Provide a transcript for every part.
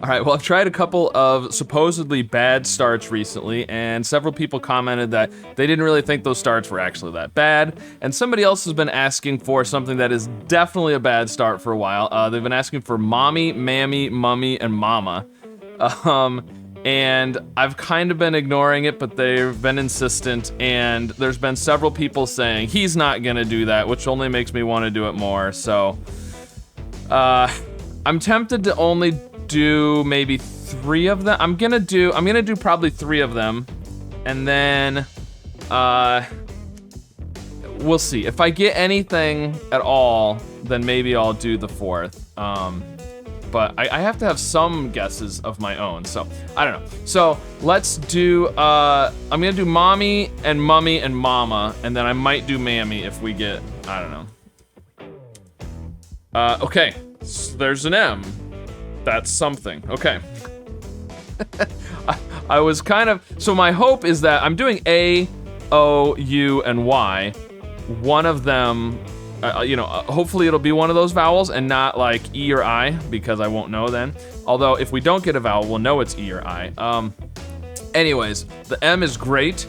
All right, well, I've tried a couple of supposedly bad starts recently, and several people commented that they didn't really think those starts were actually that bad. And somebody else has been asking for something that is definitely a bad start for a while. They've been asking for mommy, mammy, mummy, and mama. And I've kind of been ignoring it, but they've been insistent, and there's been several people saying he's not gonna do that, which only makes me want to do it more. So, I'm tempted to only do maybe 3 of them. I'm gonna do probably 3 of them, and then we'll see. If I get anything at all, then maybe I'll do the 4th. But I have to have some guesses of my own, so I don't know. So let's do, I'm gonna do mommy and mummy and mama, and then I might do mammy if we get, I don't know. Okay, so there's an M. That's something, okay. I was kind of, so my hope is that I'm doing A, O, U, and Y. One of them, hopefully it'll be one of those vowels and not like E or I, because I won't know then. Although if we don't get a vowel, we'll know it's E or I. Anyways, the M is great.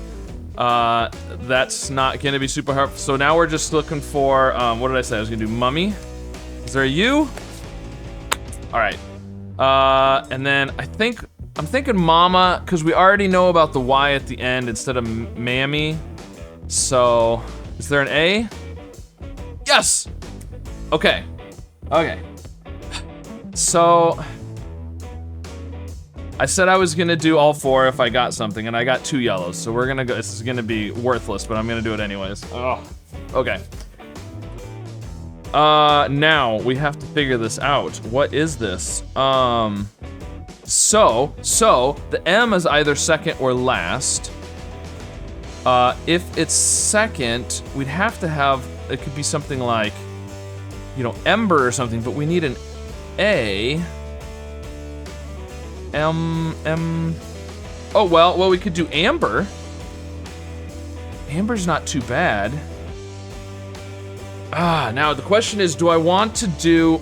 That's not gonna be super hard. So now we're just looking for, what did I say? I was gonna do mummy. Is there a U? All right. And then I'm thinking mama, because we already know about the Y at the end instead of mammy. So, is there an A? Yes! Okay. Okay. So, I said I was gonna do all 4 if I got something, and I got 2 yellows, so we're gonna go, this is gonna be worthless, but I'm gonna do it anyways. Oh, okay. Now, we have to figure this out. What is this? So, the M is either second or last. If it's second, we'd have to have, it could be something like, Ember or something, but we need an A. Oh, well, we could do Amber. Amber's not too bad. Now the question is, do I want to do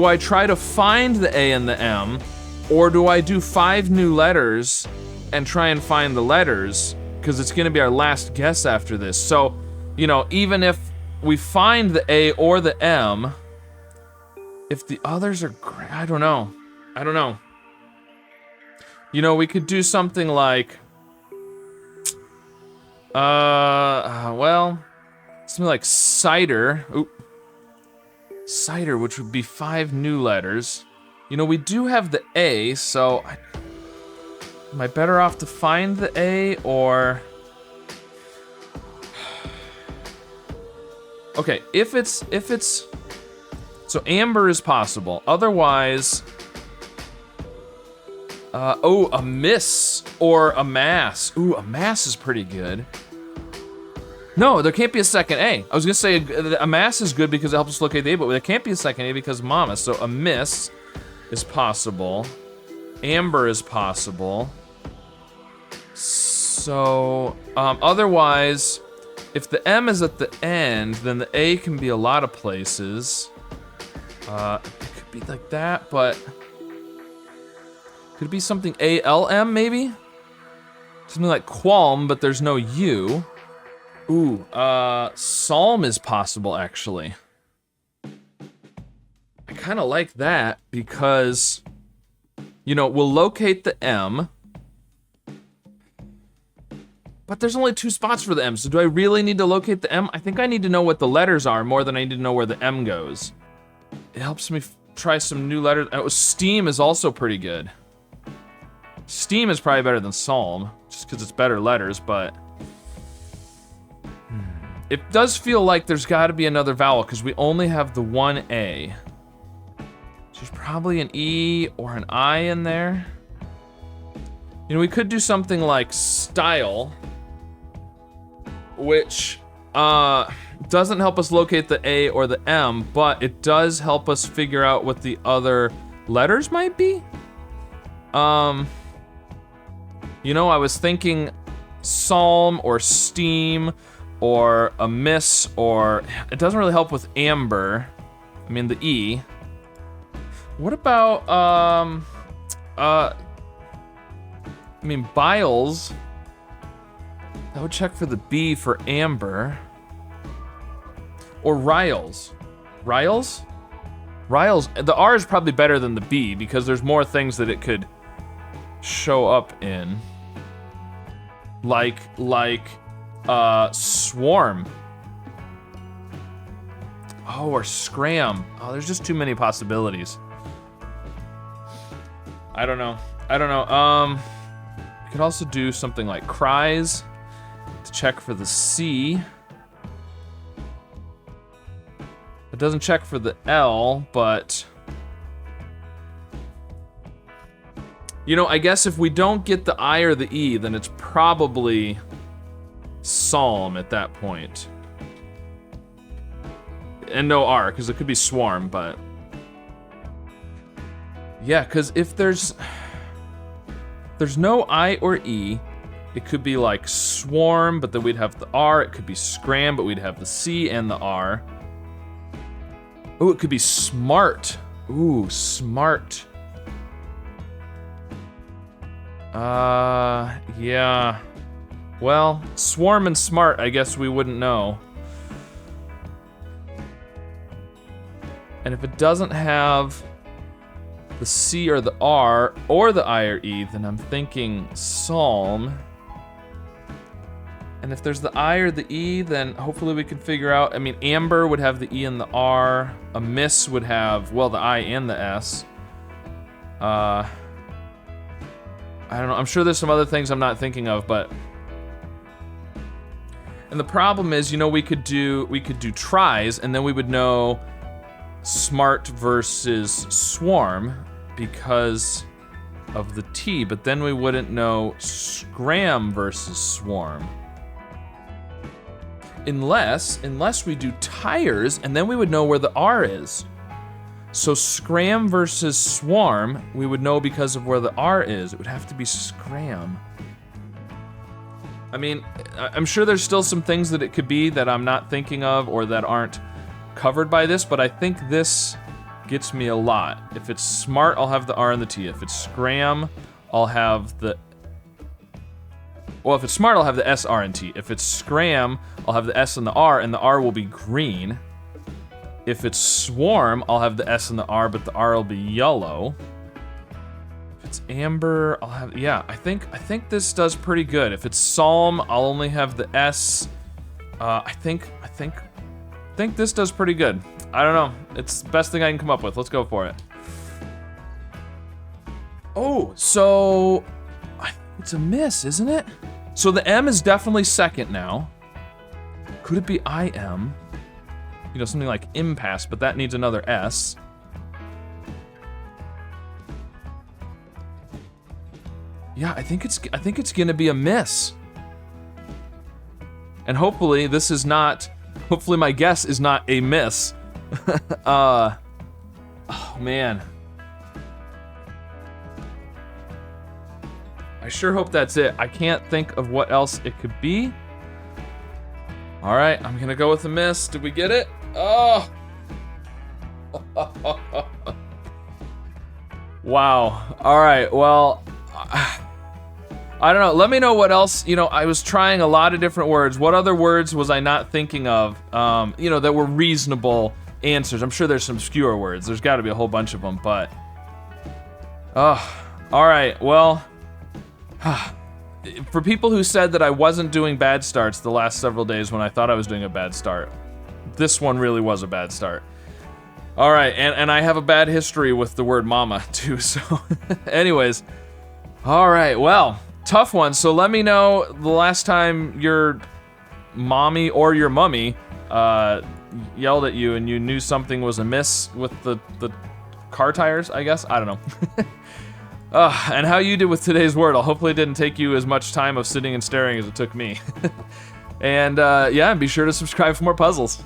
I try to find the A and the M, or do I do 5 new letters and try and find the letters? Because it's gonna be our last guess after this. So, even if we find the A or the M, if the others are great, I don't know. We could do something like, something like cider. Ooh. Cider, which would be 5 new letters. We do have the A, so am I better off to find the A, or? Okay, if it's, so Amber is possible. Otherwise, a miss or a mass. Ooh, a mass is pretty good. No, there can't be a second A. I was gonna say a mass is good because it helps us locate the A, but there can't be a second A because mama. So a miss is possible. Amber is possible. So, otherwise, if the M is at the end, then the A can be a lot of places. It could be like that, but could it be something ALM maybe? Something like qualm, but there's no U. Ooh, psalm is possible actually. I kind of like that because, we'll locate the M, but there's only 2 spots for the M, so do I really need to locate the M? I think I need to know what the letters are more than I need to know where the M goes. It helps me try some new letters. Steam is also pretty good. Steam is probably better than psalm, just because it's better letters, but it does feel like there's gotta be another vowel because we only have the 1 A. So there's probably an E or an I in there. We could do something like style, which doesn't help us locate the A or the M, but it does help us figure out what the other letters might be. I was thinking psalm or steam or a miss, or it doesn't really help with amber. I mean the E. What about I mean, biles. I would check for the B for amber. Or riles. Riles? Riles. The R is probably better than the B because there's more things that it could show up in. Like, swarm. Oh, or scram. Oh, there's just too many possibilities. I don't know. We could also do something like cries to check for the C. It doesn't check for the L, but... You know, I guess if we don't get the I or the E, then it's probably psalm at that point. And no R, because it could be swarm, but... Yeah, because if there's no I or E, it could be like swarm, but then we'd have the R. It could be scram, but we'd have the C and the R. Oh, it could be smart. Ooh, smart. Yeah. Well, swarm and smart, I guess we wouldn't know. And if it doesn't have the C or the R or the I or E, then I'm thinking psalm. And if there's the I or the E, then hopefully we can figure out, I mean, amber would have the E and the R. A miss would have, well, the I and the S. I don't know, I'm sure there's some other things I'm not thinking of, but... And the problem is, you know, we could do tries, and then we would know smart versus swarm because of the T, but then we wouldn't know scram versus swarm. Unless we do tires, and then we would know where the R is. So scram versus swarm, we would know because of where the R is. It would have to be scram. I mean, I'm sure there's still some things that it could be that I'm not thinking of or that aren't covered by this, but I think this gets me a lot. If it's smart, I'll have the R and the T. If it's scram, I'll have the... Well, if it's smart, I'll have the S, R, and T. If it's scram, I'll have the S and the R will be green. If it's swarm, I'll have the S and the R, but the R will be yellow. If it's amber, I'll have... Yeah, I think this does pretty good. If it's psalm, I'll only have the S. I think this does pretty good. I don't know. It's the best thing I can come up with. Let's go for it. Oh, so... It's a miss, isn't it? So the M is definitely second now. Could it be IM? You know, something like impasse, but that needs another S. Yeah, I think it's gonna be a miss. And hopefully this is not, hopefully my guess is not a miss. Oh man. I sure hope that's it. I can't think of what else it could be. All right, I'm gonna go with a miss. Did we get it? Oh. Wow. All right, well, I don't know. Let me know what else, you know, I was trying a lot of different words. What other words was I not thinking of, you know, that were reasonable answers? I'm sure there's some obscure words. There's gotta be a whole bunch of them, but, oh, all right, well, for people who said that I wasn't doing bad starts the last several days when I thought I was doing a bad start, this one really was a bad start. All right, and I have a bad history with the word mama too, so anyways. All right, well, tough one. So let me know the last time your mommy or your mummy yelled at you and you knew something was amiss with the car tires, I guess? I don't know. And how you did with today's Wordle. Hopefully it didn't take you as much time of sitting and staring as it took me. And yeah, be sure to subscribe for more puzzles.